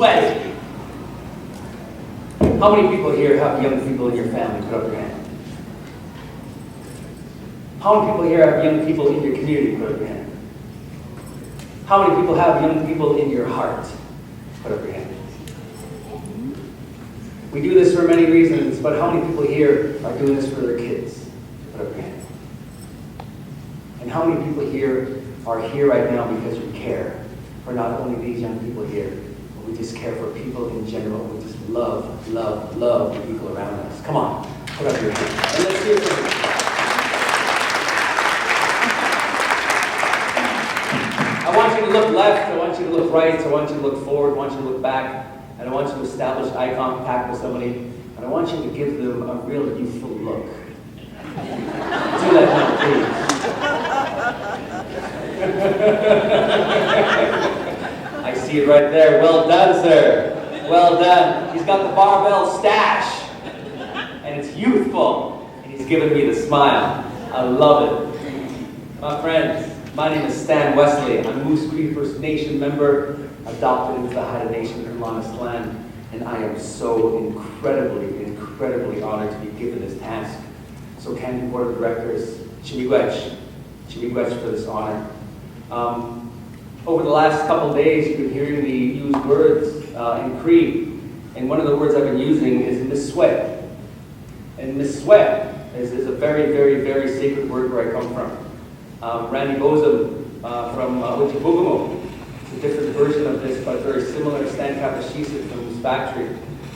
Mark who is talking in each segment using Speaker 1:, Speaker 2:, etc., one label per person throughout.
Speaker 1: sweaty. How many people here have young people in your family? Put up your hand. How many people here have young people in your community? Put up your hand. How many people have young people in your heart? Put up your hand. We do this for many reasons, but how many people here are doing this for their kids? Put up your hand. And how many people here are here right now because you care for not only these young people here, but we just care for people in general. We just love, love, love the people around us. Come on, put up your hand. And let's hear from you. I want you to look left, I want you to look right, I want you to look forward, I want you to look back, and I want you to establish eye contact with somebody, and I want you to give them a real youthful look. Do that now, please. I see it right there. Well done, sir. Well done. He's got the barbell stash, and it's youthful, and he's giving me the smile. I love it. My friends, my name is Stan Wesley. I'm Moose Cree First Nation member, adopted into the Haida Nation in Lost Land, and I am so incredibly, incredibly honored to be given this task. So CANDO Board of Directors, Chimigwech for this honor. Over the last couple of days, you've been hearing me use words in Cree, and one of the words I've been using is miswet. And miswet is a very, very, very sacred word where I come from. Randy Bozum from Wichibugumo. It's a different version of this, but very similar. Stan Kapashisa from his factory,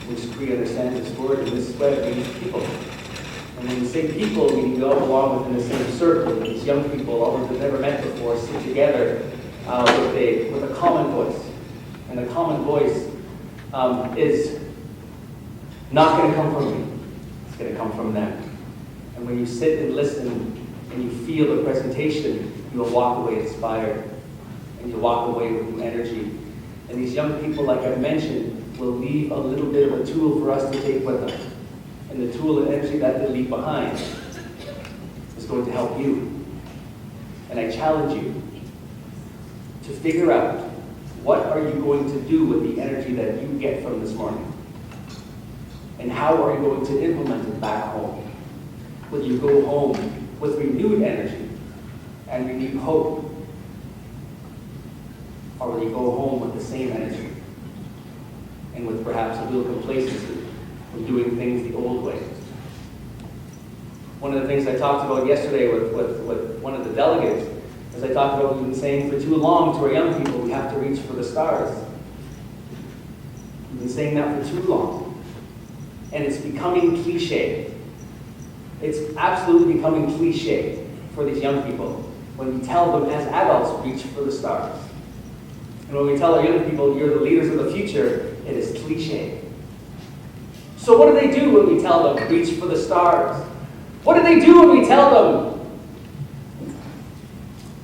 Speaker 1: which Cree understands this word, and this sweat means people. And when we say people, we all belong within the same circle. These young people, although they've never met before, sit together with a common voice. And the common voice is not going to come from me. It's going to come from them. And when you sit and listen, and you feel the presentation, you will walk away inspired, and you'll walk away with new energy. And these young people, like I mentioned, will leave a little bit of a tool for us to take with us. And the tool and energy that they leave behind is going to help you. And I challenge you to figure out, what are you going to do with the energy that you get from this morning? And how are you going to implement it back home? Will you go home with renewed energy and renewed hope? Or will you go home with the same energy and with perhaps a little complacency of doing things the old way? One of the things I talked about yesterday with one of the delegates is I talked about, we've been saying for too long to our young people, we have to reach for the stars. We've been saying that for too long. And it's becoming cliche. It's absolutely becoming cliche for these young people when we tell them as adults, reach for the stars. And when we tell our young people, you're the leaders of the future, it is cliche. So what do they do when we tell them, reach for the stars? What do they do when we tell them,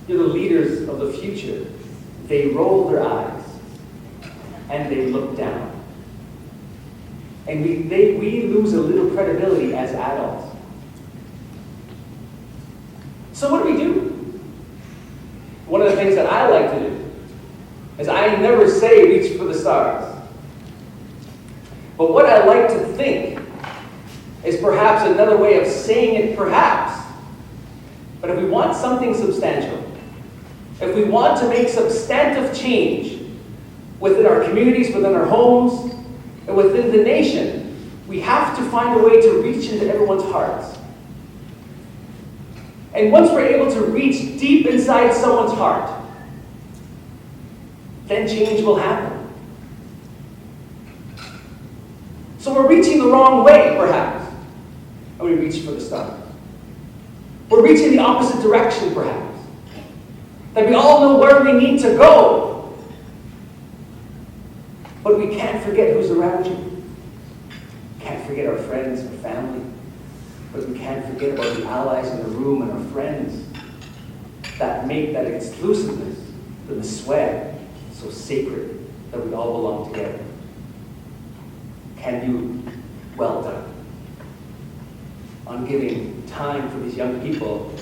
Speaker 1: you're the leaders of the future? They roll their eyes and they look down. And we lose a little credibility as adults. So what do we do? One of the things that I like to do is I never say reach for the stars. But what I like to think is perhaps another way of saying it, perhaps. But if we want something substantial, if we want to make substantive change within our communities, within our homes, and within the nation, we have to find a way to reach into everyone's hearts. And once we're able to reach deep inside someone's heart, then change will happen. So we're reaching the wrong way, perhaps, and we reach for the stars. We're reaching the opposite direction, perhaps, that we all know where we need to go, but we can't forget who's around you. Can't forget our friends, our family. But we can't forget about the allies in the room and our friends that make that exclusiveness, the sweat, so sacred that we all belong together. CANDO, well done on giving time for these young people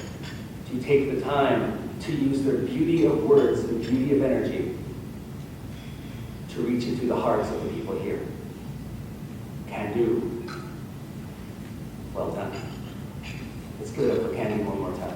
Speaker 1: to take the time to use their beauty of words and beauty of energy to to reach into the hearts of the people here. Can do. Well done. Let's give it up for Candy one more time.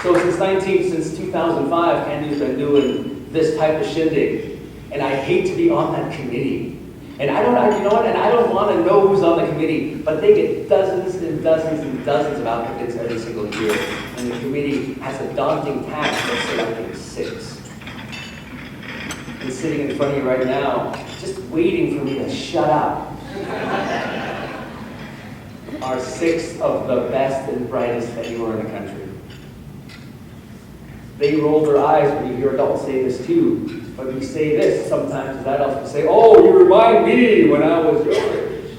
Speaker 1: So since 2005, Candy's been doing this type of shindig, and I hate to be on that committee. And I don't want to know who's on the committee, but they get dozens and dozens and dozens of applicants every single year, and the committee has a daunting task of selecting 6. And sitting in front of you right now, just waiting for me to shut up, are 6 of the best and brightest anywhere in the country. They roll their eyes when you hear adults say this too. But we say this sometimes as adults. We say, "Oh, you remind me when I was your age."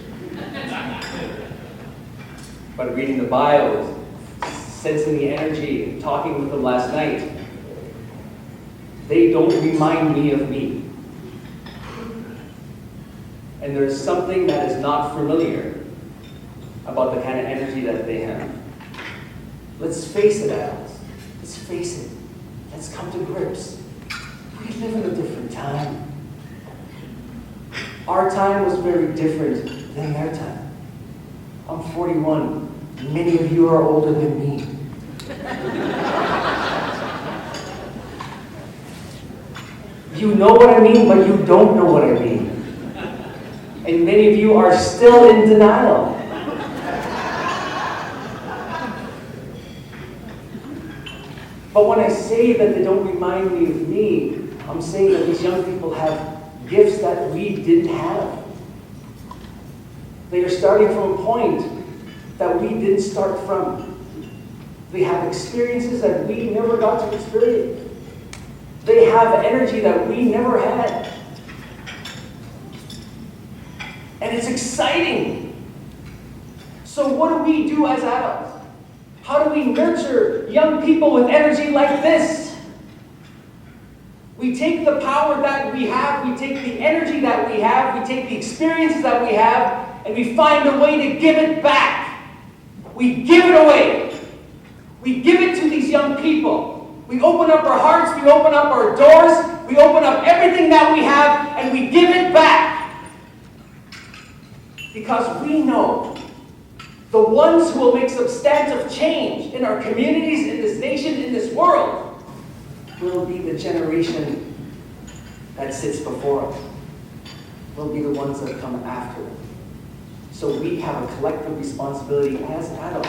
Speaker 1: But reading the bios, sensing the energy, talking with them last night, they don't remind me of me. And there's something that is not familiar about the kind of energy that they have. Let's face it, adults. Let's face it. Let's come to grips. We live in a different time. Our time was very different than their time. I'm 41. Many of you are older than me. You know what I mean, but you don't know what I mean. And many of you are still in denial. But when I say that they don't remind me of me, I'm saying that these young people have gifts that we didn't have. They are starting from a point that we didn't start from. They have experiences that we never got to experience. They have energy that we never had. And it's exciting. So what do we do as adults? How do we nurture young people with energy like this? We take the power that we have, we take the energy that we have, we take the experiences that we have, and we find a way to give it back. We give it away. We give it to these young people. We open up our hearts, we open up our doors, we open up everything that we have, and we give it back. Because we know the ones who will make substantive change in our communities, in this nation, in this world, will be the generation that sits before us. Will be the ones that come after us. So we have a collective responsibility as adults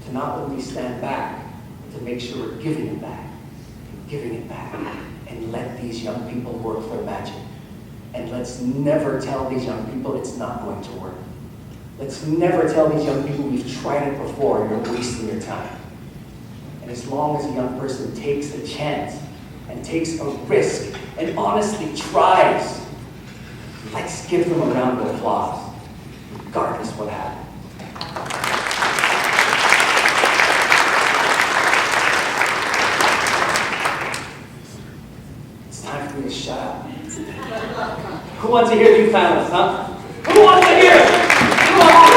Speaker 1: to not only stand back, but to make sure we're giving it back, and let these young people work their magic. And let's never tell these young people it's not going to work. Let's never tell these young people we've tried it before and you're wasting your time. And as long as a young person takes a chance and takes a risk and honestly tries, let's give them a round of applause, regardless what happens. It's time for me to shut up. Who wants to hear you panelists, huh? Who wants to hear it? Who wants to